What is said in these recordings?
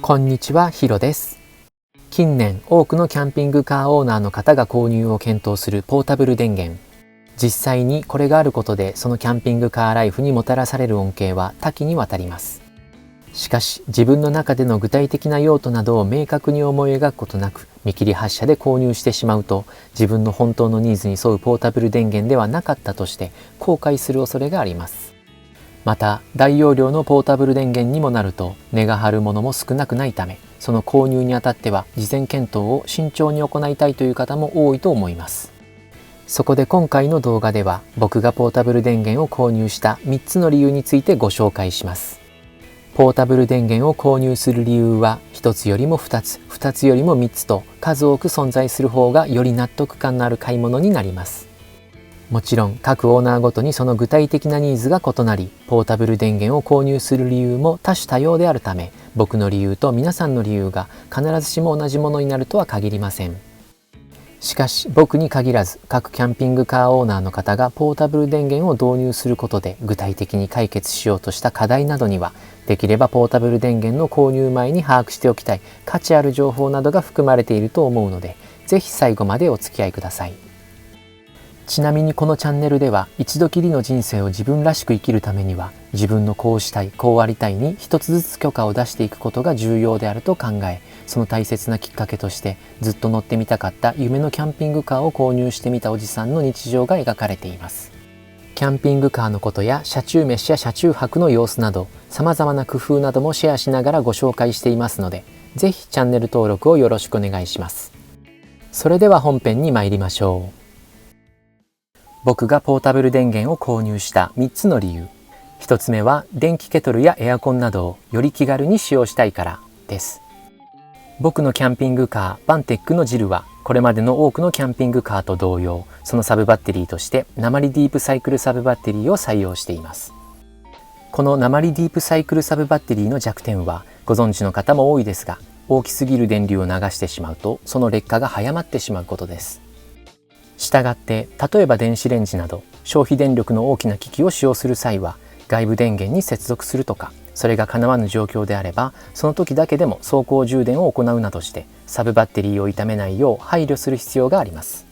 こんにちは、ヒロです。近年多くのキャンピングカーオーナーの方が購入を検討するポータブル電源。実際にこれがあることでそのキャンピングカーライフにもたらされる恩恵は多岐にわたります。しかし自分の中での具体的な用途などを明確に思い描くことなく見切り発車で購入してしまうと、自分の本当のニーズに沿うポータブル電源ではなかったとして後悔する恐れがあります。また大容量のポータブル電源にもなると値が張るものも少なくないため、その購入にあたっては事前検討を慎重に行いたいという方も多いと思います。そこで今回の動画では僕がポータブル電源を購入した3つの理由についてご紹介します。ポータブル電源を購入する理由は1つよりも2つ、2つよりも3つと数多く存在する方がより納得感のある買い物になります。もちろん各オーナーごとにその具体的なニーズが異なり、ポータブル電源を購入する理由も多種多様であるため、僕の理由と皆さんの理由が必ずしも同じものになるとは限りません。しかし僕に限らず各キャンピングカーオーナーの方がポータブル電源を導入することで具体的に解決しようとした課題などには、できればポータブル電源の購入前に把握しておきたい価値ある情報などが含まれていると思うので、ぜひ最後までお付き合いください。ちなみにこのチャンネルでは一度きりの人生を自分らしく生きるためには、自分のこうしたいこうありたいに一つずつ許可を出していくことが重要であると考え、その大切なきっかけとしてずっと乗ってみたかった夢のキャンピングカーを購入してみたおじさんの日常が描かれています。キャンピングカーのことや車中飯や車中泊の様子など様々な工夫などもシェアしながらご紹介していますので、ぜひチャンネル登録をよろしくお願いします。それでは本編に参りましょう。僕がポータブル電源を購入した3つの理由。1つ目は電気ケトルやエアコンなどをより気軽に使用したいからです。僕のキャンピングカーバンテックのジルはこれまでの多くのキャンピングカーと同様、そのサブバッテリーとして鉛ディープサイクルサブバッテリーを採用しています。この鉛ディープサイクルサブバッテリーの弱点はご存知の方も多いですが、大きすぎる電流を流してしまうとその劣化が早まってしまうことです。したがって例えば電子レンジなど消費電力の大きな機器を使用する際は外部電源に接続するとか、それが叶わぬ状況であればその時だけでも走行充電を行うなどしてサブバッテリーを傷めないよう配慮する必要があります。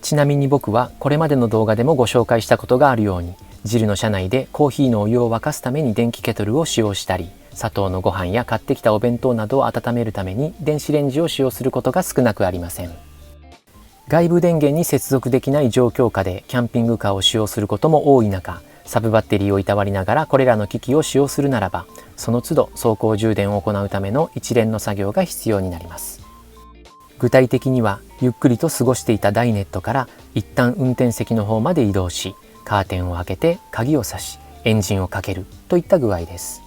ちなみに僕はこれまでの動画でもご紹介したことがあるように、ジルの車内でコーヒーのお湯を沸かすために電気ケトルを使用したり、砂糖のご飯や買ってきたお弁当などを温めるために電子レンジを使用することが少なくありません。外部電源に接続できない状況下でキャンピングカーを使用することも多い中、サブバッテリーをいたわりながらこれらの機器を使用するならば、その都度走行充電を行うための一連の作業が必要になります。具体的にはゆっくりと過ごしていたダイネットから一旦運転席の方まで移動し、カーテンを開けて鍵を挿しエンジンをかけるといった具合です。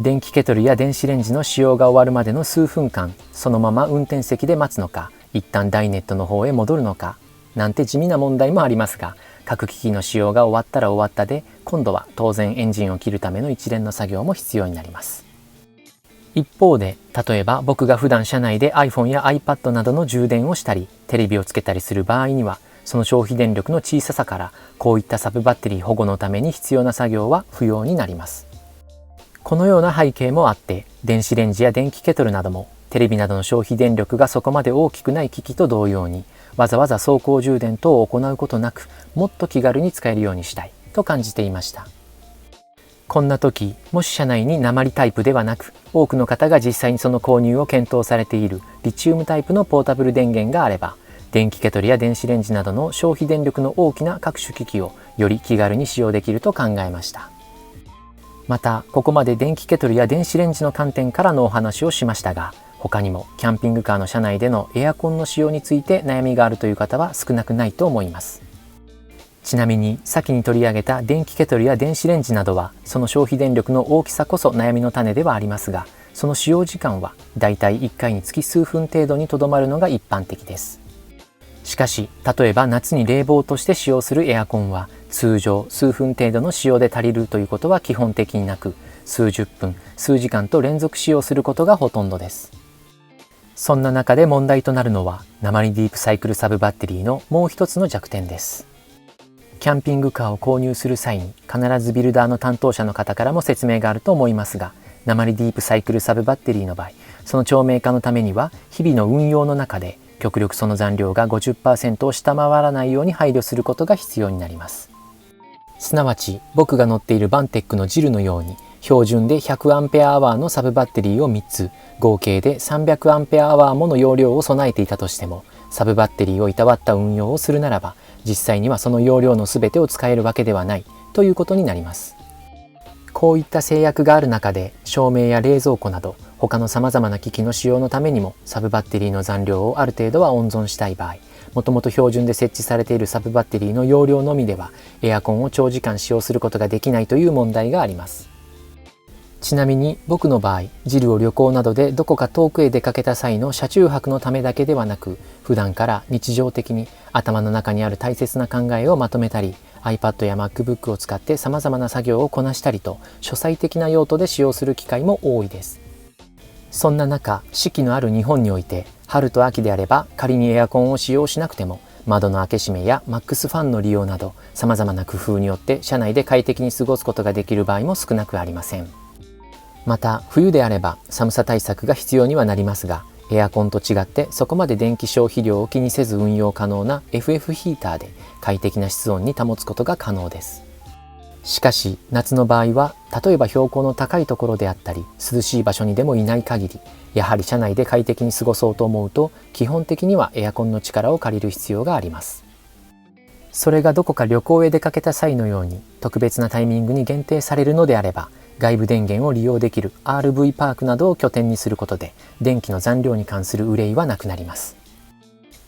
電気ケトルや電子レンジの使用が終わるまでの数分間、そのまま運転席で待つのか、一旦ダイネットの方へ戻るのかなんて地味な問題もありますが、各機器の使用が終わったら終わったで、今度は当然エンジンを切るための一連の作業も必要になります。一方で例えば僕が普段車内で iPhone や iPad などの充電をしたりテレビをつけたりする場合には、その消費電力の小ささからこういったサブバッテリー保護のために必要な作業は不要になります。このような背景もあって、電子レンジや電気ケトルなどもテレビなどの消費電力がそこまで大きくない機器と同様に、わざわざ走行充電等を行うことなくもっと気軽に使えるようにしたいと感じていました。こんな時、もし車内に鉛タイプではなく多くの方が実際にその購入を検討されているリチウムタイプのポータブル電源があれば、電気ケトルや電子レンジなどの消費電力の大きな各種機器をより気軽に使用できると考えました。またここまで電気ケトルや電子レンジの観点からのお話をしましたが、他にもキャンピングカーの車内でのエアコンの使用について悩みがあるという方は少なくないと思います。ちなみに先に取り上げた電気ケトルや電子レンジなどはその消費電力の大きさこそ悩みの種ではありますが、その使用時間はだいたい1回につき数分程度にとどまるのが一般的です。しかし例えば夏に冷房として使用するエアコンは通常数分程度の使用で足りるということは基本的になく、数十分数時間と連続使用することがほとんどです。そんな中で問題となるのは鉛ディープサイクルサブバッテリーのもう一つの弱点です。キャンピングカーを購入する際に必ずビルダーの担当者の方からも説明があると思いますが、鉛ディープサイクルサブバッテリーの場合、その長命化のためには日々の運用の中で極力その残量が 50% を下回らないように配慮することが必要になります。すなわち僕が乗っているバンテックのジルのように標準で 100Ah のサブバッテリーを3つ、合計で 300Ah もの容量を備えていたとしても、サブバッテリーをいたわった運用をするならば、実際にはその容量の全てを使えるわけではないということになります。こういった制約がある中で、照明や冷蔵庫など他のさまざまな機器の使用のためにもサブバッテリーの残量をある程度は温存したい場合、もともと標準で設置されているサブバッテリーの容量のみではエアコンを長時間使用することができないという問題があります。ちなみに僕の場合、ジルを旅行などでどこか遠くへ出かけた際の車中泊のためだけではなく、普段から日常的に頭の中にある大切な考えをまとめたり、iPad や MacBook を使って様々な作業をこなしたりと、書斎的な用途で使用する機会も多いです。そんな中、四季のある日本において、春と秋であれば仮にエアコンを使用しなくても、窓の開け閉めやマックスファンの利用など、様々な工夫によって車内で快適に過ごすことができる場合も少なくありません。また冬であれば寒さ対策が必要にはなりますが、エアコンと違ってそこまで電気消費量を気にせず運用可能な FF ヒーターで快適な室温に保つことが可能です。しかし夏の場合は、例えば標高の高いところであったり涼しい場所にでもいない限り、やはり車内で快適に過ごそうと思うと、基本的にはエアコンの力を借りる必要があります。それがどこか旅行へ出かけた際のように特別なタイミングに限定されるのであれば、外部電源を利用できる RV パークなどを拠点にすることで、電気の残量に関する憂いはなくなります。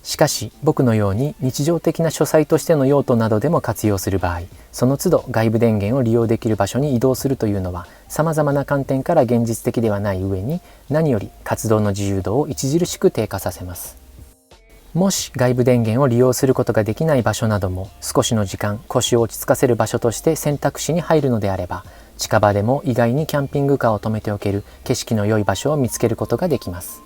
しかし僕のように日常的な書斎としての用途などでも活用する場合、その都度外部電源を利用できる場所に移動するというのは様々な観点から現実的ではない上に、何より活動の自由度を著しく低下させます。もし外部電源を利用することができない場所なども、少しの時間腰を落ち着かせる場所として選択肢に入るのであれば、近場でも意外にキャンピングカーを止めておける景色の良い場所を見つけることができます。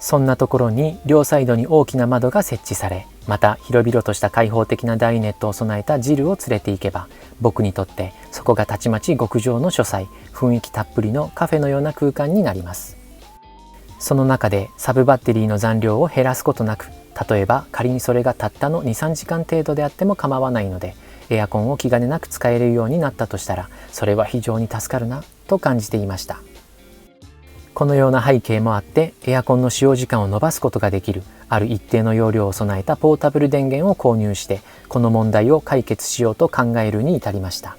そんなところに両サイドに大きな窓が設置され、また広々とした開放的な大ネットを備えたジルを連れて行けば、僕にとってそこがたちまち極上の書斎、雰囲気たっぷりのカフェのような空間になります。その中でサブバッテリーの残量を減らすことなく、例えば仮にそれがたったの 2,3 時間程度であっても構わないので、エアコンを気兼ねなく使えるようになったとしたら、それは非常に助かるなと感じていました。このような背景もあって、エアコンの使用時間を延ばすことができるある一定の容量を備えたポータブル電源を購入して、この問題を解決しようと考えるに至りました。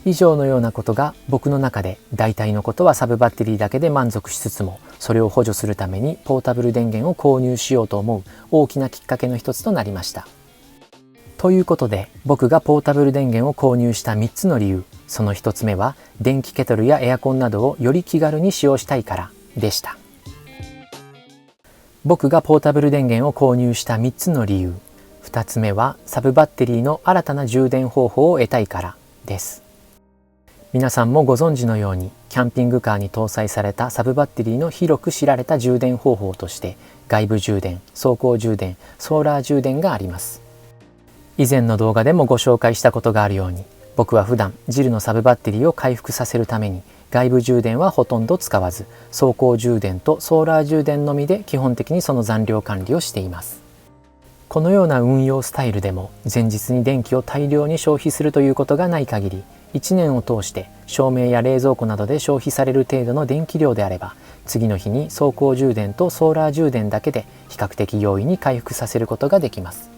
以上のようなことが僕の中で、大体のことはサブバッテリーだけで満足しつつも、それを補助するためにポータブル電源を購入しようと思う大きなきっかけの一つとなりました。ということで、僕がポータブル電源を購入した3つの理由、その1つ目は電気ケトルやエアコンなどをより気軽に使用したいからでした。僕がポータブル電源を購入した3つの理由、2つ目はサブバッテリーの新たな充電方法を得たいからです。皆さんもご存知のように、キャンピングカーに搭載されたサブバッテリーの広く知られた充電方法として、外部充電、走行充電、ソーラー充電があります。以前の動画でもご紹介したことがあるように、僕は普段ジルのサブバッテリーを回復させるために外部充電はほとんど使わず、走行充電とソーラー充電のみで基本的にその残量管理をしています。このような運用スタイルでも前日に電気を大量に消費するということがない限り、1年を通して照明や冷蔵庫などで消費される程度の電気量であれば、次の日に走行充電とソーラー充電だけで比較的容易に回復させることができます。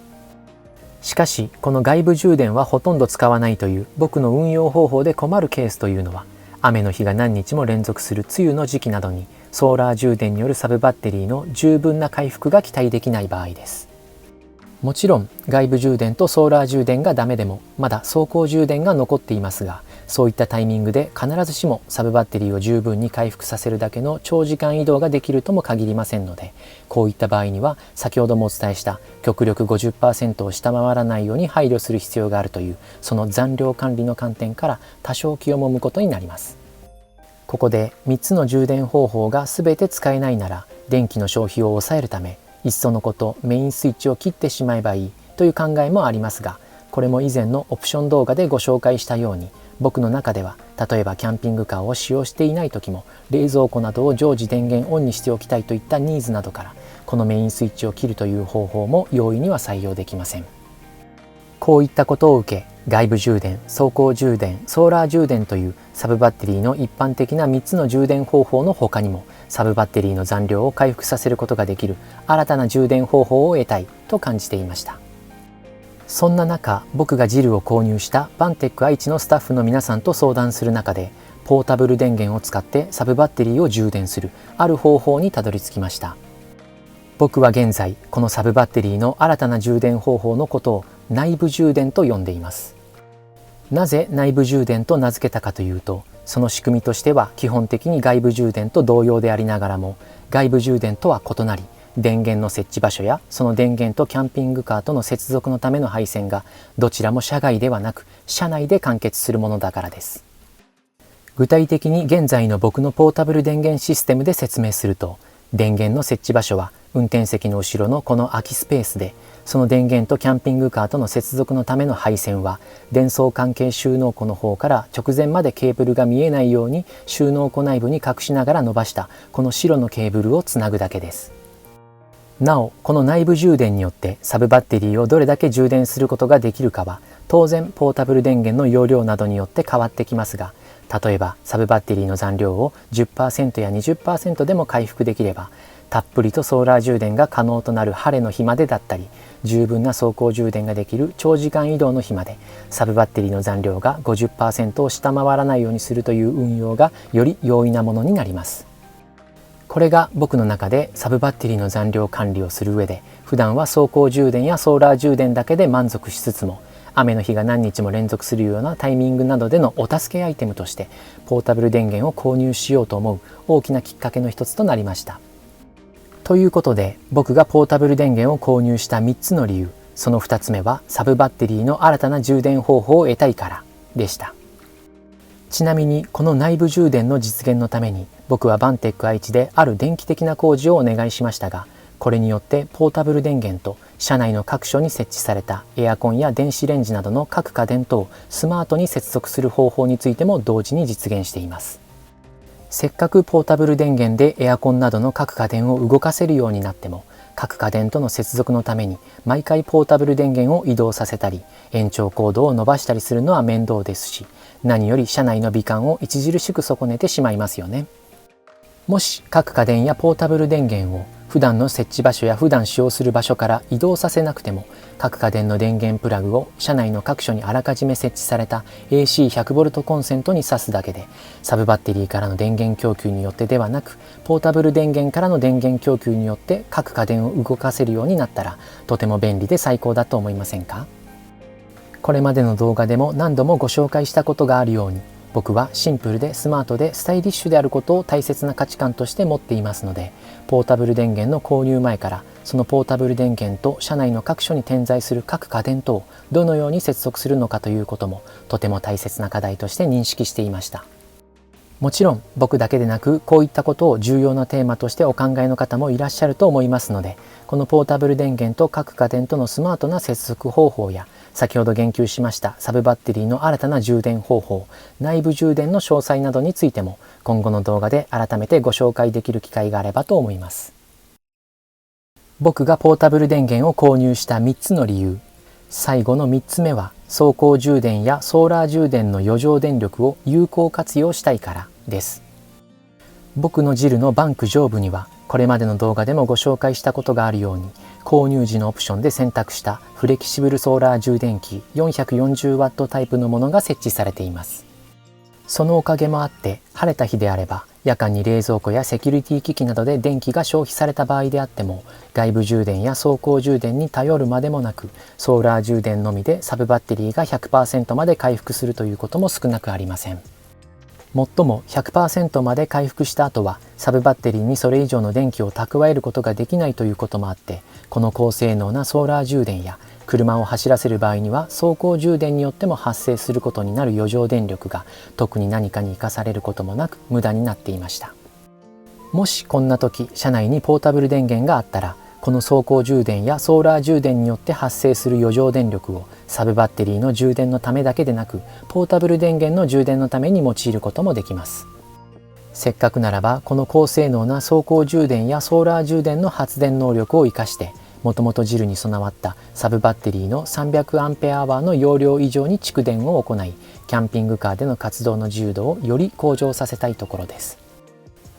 しかしこの外部充電はほとんど使わないという僕の運用方法で困るケースというのは、雨の日が何日も連続する梅雨の時期などにソーラー充電によるサブバッテリーの十分な回復が期待できない場合です。もちろん外部充電とソーラー充電がダメでもまだ走行充電が残っていますが、そういったタイミングで必ずしもサブバッテリーを十分に回復させるだけの長時間移動ができるとも限りませんので、こういった場合には先ほどもお伝えした極力 50% を下回らないように配慮する必要があるという、その残量管理の観点から多少気をもむことになります。ここで3つの充電方法が全て使えないなら、電気の消費を抑えるためいっそのことメインスイッチを切ってしまえばいいという考えもありますが、これも以前のオプション動画でご紹介したように僕の中では例えばキャンピングカーを使用していない時も冷蔵庫などを常時電源オンにしておきたいといったニーズなどからこのメインスイッチを切るという方法も容易には採用できません。こういったことを受け、外部充電、走行充電、ソーラー充電というサブバッテリーの一般的な3つの充電方法の他にもサブバッテリーの残量を回復させることができる新たな充電方法を得たいと感じていました。そんな中、僕がジルを購入したバンテック愛知のスタッフの皆さんと相談する中で、ポータブル電源を使ってサブバッテリーを充電するある方法にたどり着きました。僕は現在このサブバッテリーの新たな充電方法のことを内部充電と呼んでいます。なぜ内部充電と名付けたかというと、その仕組みとしては基本的に外部充電と同様でありながらも、外部充電とは異なり、電源の設置場所やその電源とキャンピングカーとの接続のための配線がどちらも車外ではなく車内で完結するものだからです。具体的に現在の僕のポータブル電源システムで説明すると、電源の設置場所は運転席の後ろのこの空きスペースで、その電源とキャンピングカーとの接続のための配線は電装関係収納庫の方から直前までケーブルが見えないように収納庫内部に隠しながら伸ばしたこの白のケーブルをつなぐだけです。なお、この内部充電によってサブバッテリーをどれだけ充電することができるかは当然ポータブル電源の容量などによって変わってきますが、例えばサブバッテリーの残量を 10% や 20% でも回復できれば、たっぷりとソーラー充電が可能となる晴れの日までだったり、十分な走行充電ができる長時間移動の日までサブバッテリーの残量が 50% を下回らないようにするという運用がより容易なものになります。これが僕の中でサブバッテリーの残量管理をする上で、普段は走行充電やソーラー充電だけで満足しつつも、雨の日が何日も連続するようなタイミングなどでのお助けアイテムとしてポータブル電源を購入しようと思う大きなきっかけの一つとなりました。ということで、僕がポータブル電源を購入した3つの理由、その2つ目はサブバッテリーの新たな充電方法を得たいからでした。ちなみにこの内部充電の実現のために僕はバンテック愛知である電気的な工事をお願いしましたが、これによってポータブル電源と車内の各所に設置されたエアコンや電子レンジなどの各家電とスマートに接続する方法についても同時に実現しています。せっかくポータブル電源でエアコンなどの各家電を動かせるようになっても、各家電との接続のために毎回ポータブル電源を移動させたり延長コードを伸ばしたりするのは面倒ですし、何より車内の美観を著しく損ねてしまいますよね。もし各家電やポータブル電源を普段の設置場所や普段使用する場所から移動させなくても、各家電の電源プラグを車内の各所にあらかじめ設置された AC100V コンセントに挿すだけで、サブバッテリーからの電源供給によってではなく、ポータブル電源からの電源供給によって各家電を動かせるようになったら、とても便利で最高だと思いませんか？これまでの動画でも何度もご紹介したことがあるように、僕はシンプルでスマートでスタイリッシュであることを大切な価値観として持っていますので、ポータブル電源の購入前からそのポータブル電源と車内の各所に点在する各家電とをどのように接続するのかということもとても大切な課題として認識していました。もちろん僕だけでなく、こういったことを重要なテーマとしてお考えの方もいらっしゃると思いますので、このポータブル電源と各家電とのスマートな接続方法や、先ほど言及しましたサブバッテリーの新たな充電方法、内部充電の詳細などについても今後の動画で改めてご紹介できる機会があればと思います。僕がポータブル電源を購入した3つの理由、最後の3つ目は走行充電やソーラー充電の余剰電力を有効活用したいからです。僕のジルのバンク上部にはこれまでの動画でもご紹介したことがあるように、購入時のオプションで選択したフレキシブルソーラー充電器 440W タイプのものが設置されています。そのおかげもあって、晴れた日であれば夜間に冷蔵庫やセキュリティ機器などで電気が消費された場合であっても、外部充電や走行充電に頼るまでもなく、ソーラー充電のみでサブバッテリーが 100% まで回復するということも少なくありません。もっとも 100% まで回復した後はサブバッテリーにそれ以上の電気を蓄えることができないということもあって、この高性能なソーラー充電や車を走らせる場合には走行充電によっても発生することになる余剰電力が特に何かに生かされることもなく無駄になっていました。もしこんな時車内にポータブル電源があったら、この走行充電やソーラー充電によって発生する余剰電力をサブバッテリーの充電のためだけでなく、ポータブル電源の充電のために用いることもできます。せっかくならばこの高性能な走行充電やソーラー充電の発電能力を生かして、もともとジルに備わったサブバッテリーの 300Ah の容量以上に蓄電を行い、キャンピングカーでの活動の自由度をより向上させたいところです。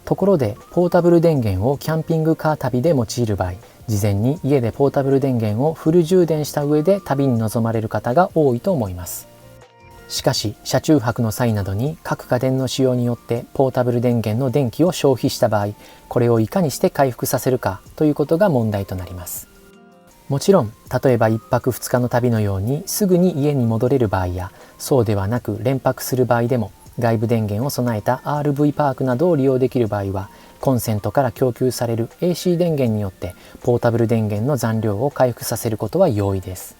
ところでポータブル電源をキャンピングカー旅で用いる場合、事前に家でポータブル電源をフル充電した上で旅に臨まれる方が多いと思います。しかし車中泊の際などに各家電の使用によってポータブル電源の電気を消費した場合、これをいかにして回復させるかということが問題となります。もちろん例えば1泊2日の旅のようにすぐに家に戻れる場合や、そうではなく連泊する場合でも外部電源を備えた RV パークなどを利用できる場合は、コンセントから供給される AC 電源によってポータブル電源の残量を回復させることは容易です。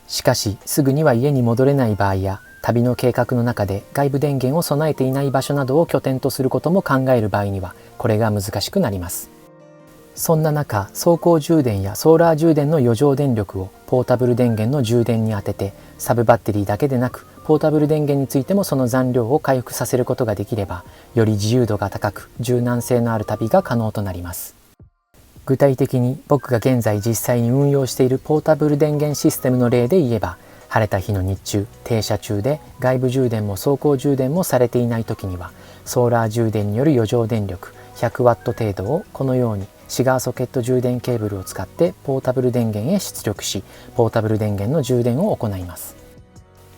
しかしすぐには家に戻れない場合や、旅の計画の中で外部電源を備えていない場所などを拠点とすることも考える場合には、これが難しくなります。そんな中、走行充電やソーラー充電の余剰電力をポータブル電源の充電に当てて、サブバッテリーだけでなくポータブル電源についてもその残量を回復させることができれば、より自由度が高く柔軟性のある旅が可能となります。具体的に僕が現在実際に運用しているポータブル電源システムの例で言えば、晴れた日の日中、停車中で外部充電も走行充電もされていない時には、ソーラー充電による余剰電力 100W 程度をこのようにシガーソケット充電ケーブルを使ってポータブル電源へ出力し、ポータブル電源の充電を行います。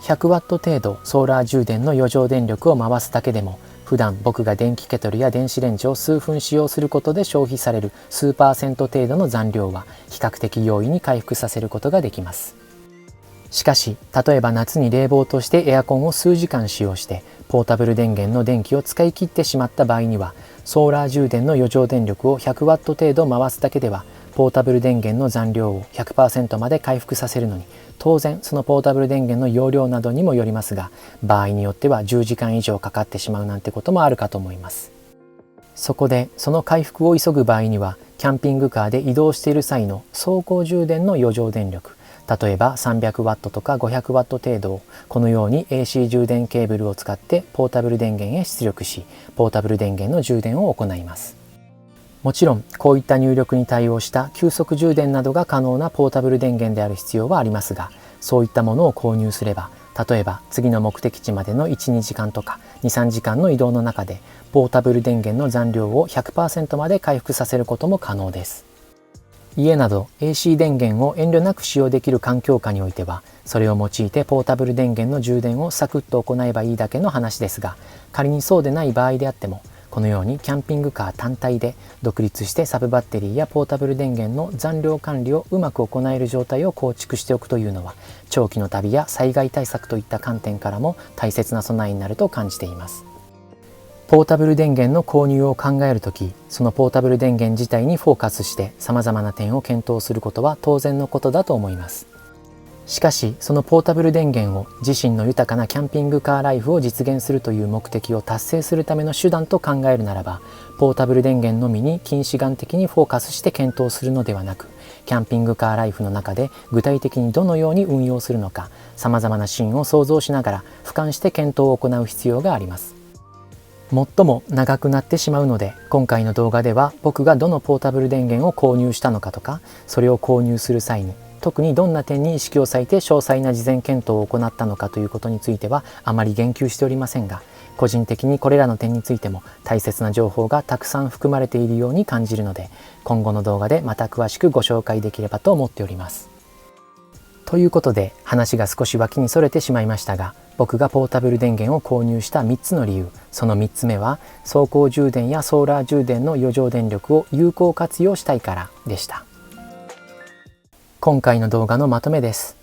100W 程度ソーラー充電の余剰電力を回すだけでも、普段僕が電気ケトルや電子レンジを数分使用することで消費される数パーセント程度の残量は比較的容易に回復させることができます。しかし例えば夏に冷房としてエアコンを数時間使用してポータブル電源の電気を使い切ってしまった場合には、ソーラー充電の余剰電力を 100W 程度回すだけではポータブル電源の残量を 100% まで回復させるのに、当然そのポータブル電源の容量などにもよりますが、場合によっては10時間以上かかってしまうなんてこともあるかと思います。そこでその回復を急ぐ場合には、キャンピングカーで移動している際の走行充電の余剰電力、例えば 300W とか 500W 程度をこのように AC 充電ケーブルを使ってポータブル電源へ出力し、ポータブル電源の充電を行います。もちろんこういった入力に対応した急速充電などが可能なポータブル電源である必要はありますが、そういったものを購入すれば、例えば次の目的地までの 1,2 時間とか 2,3 時間の移動の中でポータブル電源の残量を 100% まで回復させることも可能です。家など AC 電源を遠慮なく使用できる環境下においては、それを用いてポータブル電源の充電をサクッと行えばいいだけの話ですが、仮にそうでない場合であっても、このようにキャンピングカー単体で独立してサブバッテリーやポータブル電源の残量管理をうまく行える状態を構築しておくというのは、長期の旅や災害対策といった観点からも大切な備えになると感じています。ポータブル電源の購入を考えるとき、そのポータブル電源自体にフォーカスして様々な点を検討することは当然のことだと思います。しかしそのポータブル電源を自身の豊かなキャンピングカーライフを実現するという目的を達成するための手段と考えるならば、ポータブル電源のみに近視眼的にフォーカスして検討するのではなく、キャンピングカーライフの中で具体的にどのように運用するのか、様々なシーンを想像しながら俯瞰して検討を行う必要があります。最も長くなってしまうので、今回の動画では僕がどのポータブル電源を購入したのかとか、それを購入する際に特にどんな点に意識を割いて詳細な事前検討を行ったのかということについてはあまり言及しておりませんが、個人的にこれらの点についても大切な情報がたくさん含まれているように感じるので、今後の動画でまた詳しくご紹介できればと思っております。ということで話が少し脇にそれてしまいましたが、僕がポータブル電源を購入した3つの理由、その3つ目は走行充電やソーラー充電の余剰電力を有効活用したいからでした。今回の動画のまとめです。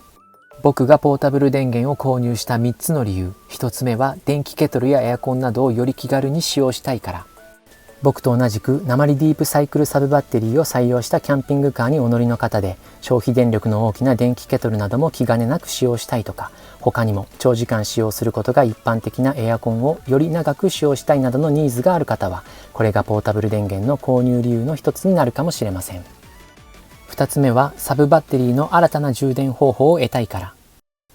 僕がポータブル電源を購入した3つの理由。1つ目は電気ケトルやエアコンなどをより気軽に使用したいから。僕と同じく鉛ディープサイクルサブバッテリーを採用したキャンピングカーにお乗りの方で、消費電力の大きな電気ケトルなども気兼ねなく使用したいとか、他にも長時間使用することが一般的なエアコンをより長く使用したいなどのニーズがある方は、これがポータブル電源の購入理由の一つになるかもしれません。2つ目はサブバッテリーの新たな充電方法を得たいから。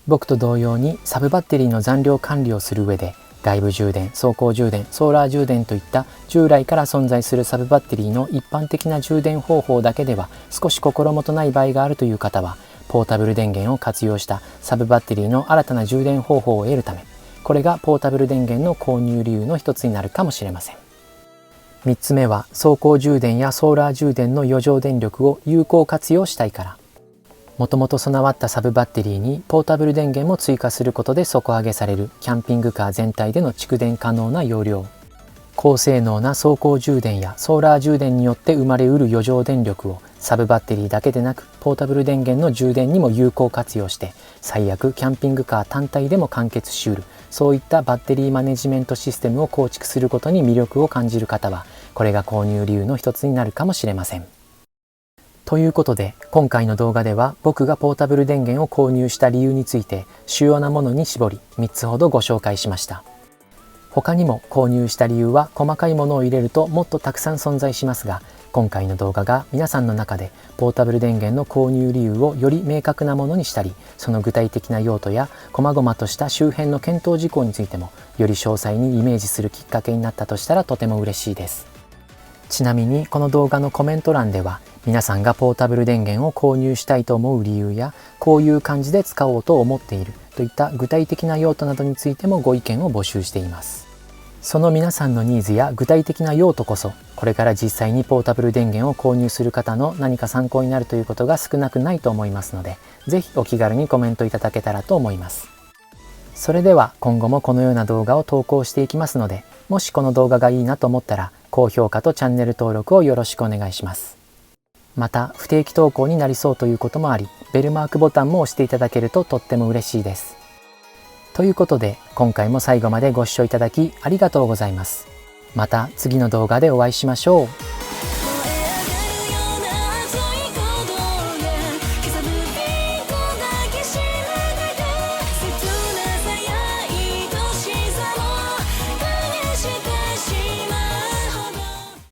僕と同様にサブバッテリーの残量管理をする上で、外部充電、走行充電、ソーラー充電といった従来から存在するサブバッテリーの一般的な充電方法だけでは少し心もとない場合があるという方は、ポータブル電源を活用したサブバッテリーの新たな充電方法を得るため、これがポータブル電源の購入理由の一つになるかもしれません。3つ目は走行充電やソーラー充電の余剰電力を有効活用したいから。もともと備わったサブバッテリーにポータブル電源も追加することで底上げされるキャンピングカー全体での蓄電可能な容量、高性能な走行充電やソーラー充電によって生まれうる余剰電力をサブバッテリーだけでなくポータブル電源の充電にも有効活用して、最悪キャンピングカー単体でも完結しうる、そういったバッテリーマネジメントシステムを構築することに魅力を感じる方は、これが購入理由の一つになるかもしれません。ということで、今回の動画では僕がポータブル電源を購入した理由について主要なものに絞り3つほどご紹介しました。他にも購入した理由は細かいものを入れるともっとたくさん存在しますが、今回の動画が皆さんの中でポータブル電源の購入理由をより明確なものにしたり、その具体的な用途や細々とした周辺の検討事項についてもより詳細にイメージするきっかけになったとしたらとても嬉しいです。ちなみにこの動画のコメント欄では、皆さんがポータブル電源を購入したいと思う理由や、こういう感じで使おうと思っているといった具体的な用途などについてもご意見を募集しています。その皆さんのニーズや具体的な用途こそ、これから実際にポータブル電源を購入する方の何か参考になるということが少なくないと思いますので、ぜひお気軽にコメントいただけたらと思います。それでは今後もこのような動画を投稿していきますので、もしこの動画がいいなと思ったら、高評価とチャンネル登録をよろしくお願いします。また不定期投稿になりそうということもあり、ベルマークボタンも押していただけるととっても嬉しいです。ということで、今回も最後までご視聴いただきありがとうございます。また次の動画でお会いしましょう。